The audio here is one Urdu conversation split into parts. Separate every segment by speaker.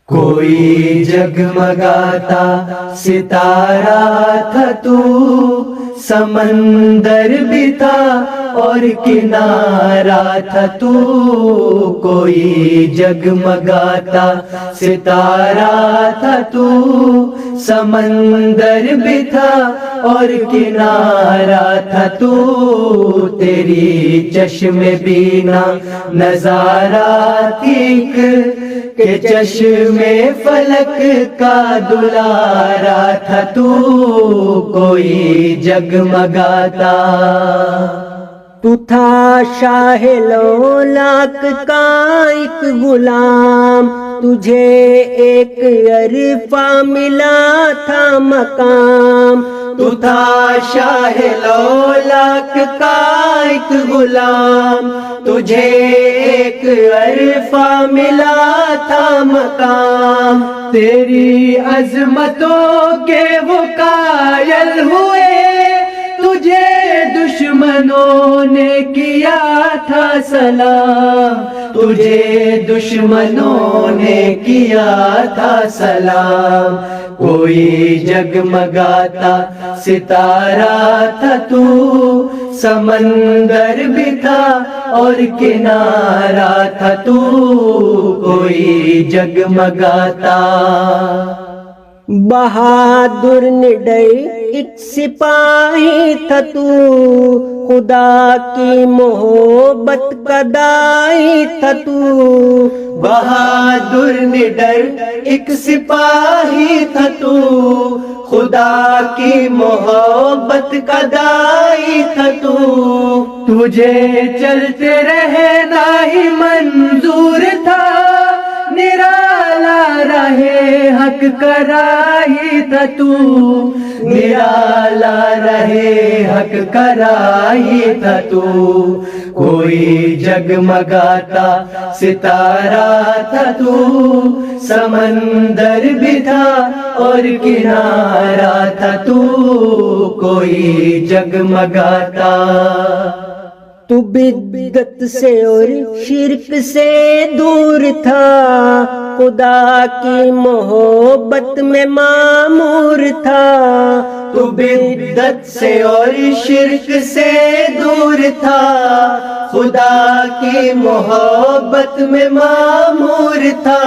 Speaker 1: کوئی جگمگاتا ستارہ تھا تو، سمندر بھی تھا اور کنارہ تھا تو۔ کوئی جگمگاتا ستارہ تھا تو، سمندر بھی تھا اور کنارہ تھا تو۔ تیری چشم بینا نظارہ تھی کہ چشم فلک کا دلارا تھا تو۔ کوئی جگمگاتا
Speaker 2: تو تھا شاہ لولاک کا ایک غلام، تجھے ایک عرفہ ملا تھا مقام۔
Speaker 1: تو تھا شاہ لولاک کا ایک غلام، تجھے ایک عرفہ ملا تھا مقام۔ تیری عظمتوں کے وہ قائل ہوئے، تجھے دشمنوں نے کیا تھا سلام۔ تجھے دشمنوں نے کیا تھا سلام۔ کوئی جگمگاتا ستارہ تھا تو، سمندر بھی تھا اور کنارہ تھا تو۔ کوئی جگمگاتا
Speaker 2: بہادر نڈر ایک سپاہی تھا تو، خدا کی محبت کا داعی تھا تو۔
Speaker 1: بہادر نڈر ایک سپاہی تھا تو، خدا کی محبت کا داعی تھا تو۔ تجھے چلتے رہنا ہی منظور تھا، نرالا رہے حق کا راہی تھا تو۔ نرالا رہے حق کا راہی تھا تو۔ کوئی جگمگاتا ستارہ تھا تو، سمندر بھی تھا اور کنارہ تھا تو۔ کوئی جگمگاتا
Speaker 2: تو بدعت سے اور شرک سے دور تھا، خدا کی محبت میں معمور تھا۔
Speaker 1: تو بدعت سے اور شرک سے دور تھا، خدا کی محبت میں معمور تھا۔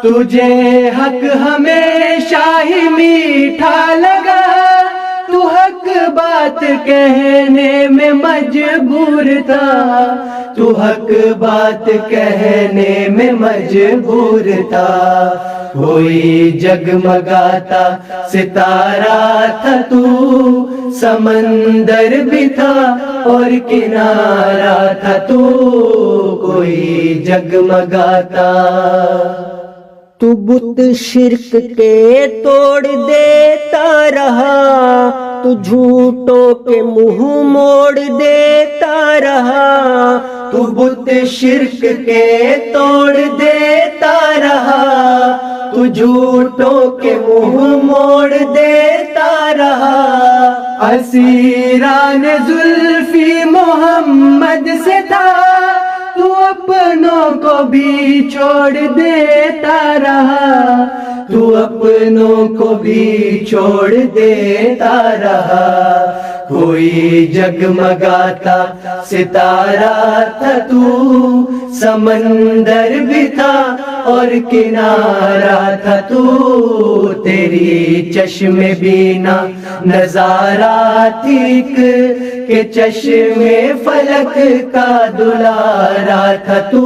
Speaker 1: تجھے حق ہمیشہ ہی میٹھا لگا، تو حق بات کہنے میں مجبور تھا۔ تو حق بات کہنے میں مجبور تھا۔ کوئی جگمگاتا ستارہ تھا تو، سمندر بھی تھا اور کنارہ تھا تو۔ کوئی جگمگاتا
Speaker 2: تو بت شرک کے توڑ دیتا رہا، تو جھوٹوں کے منہ موڑ دیتا رہا۔
Speaker 1: تو بت شرک کے توڑ دیتا رہا، تو جھوٹوں کے منہ موڑ دیتا رہا۔ اسیران زلفی محمد سے تھا، تو اپنوں کو بھی چھوڑ دیتا رہا۔ تو اپنوں کو بھی چھوڑ دیتا رہا۔ کوئی جگمگاتا ستارہ تھا تو، سمندر بھی تھا اور کنارہ تھا تو۔ تیری چشم بینا نظارہ تھی کہ چشم فلک کا دلارا تھا تو۔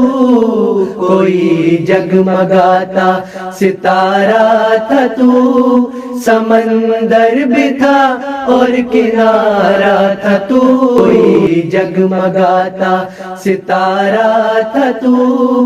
Speaker 1: کوئی جگمگاتا ستارہ تھا تو، سمندر بھی تھا اور کنارہ تھا تو۔ کوئی جگمگاتا ستارہ تھا تو۔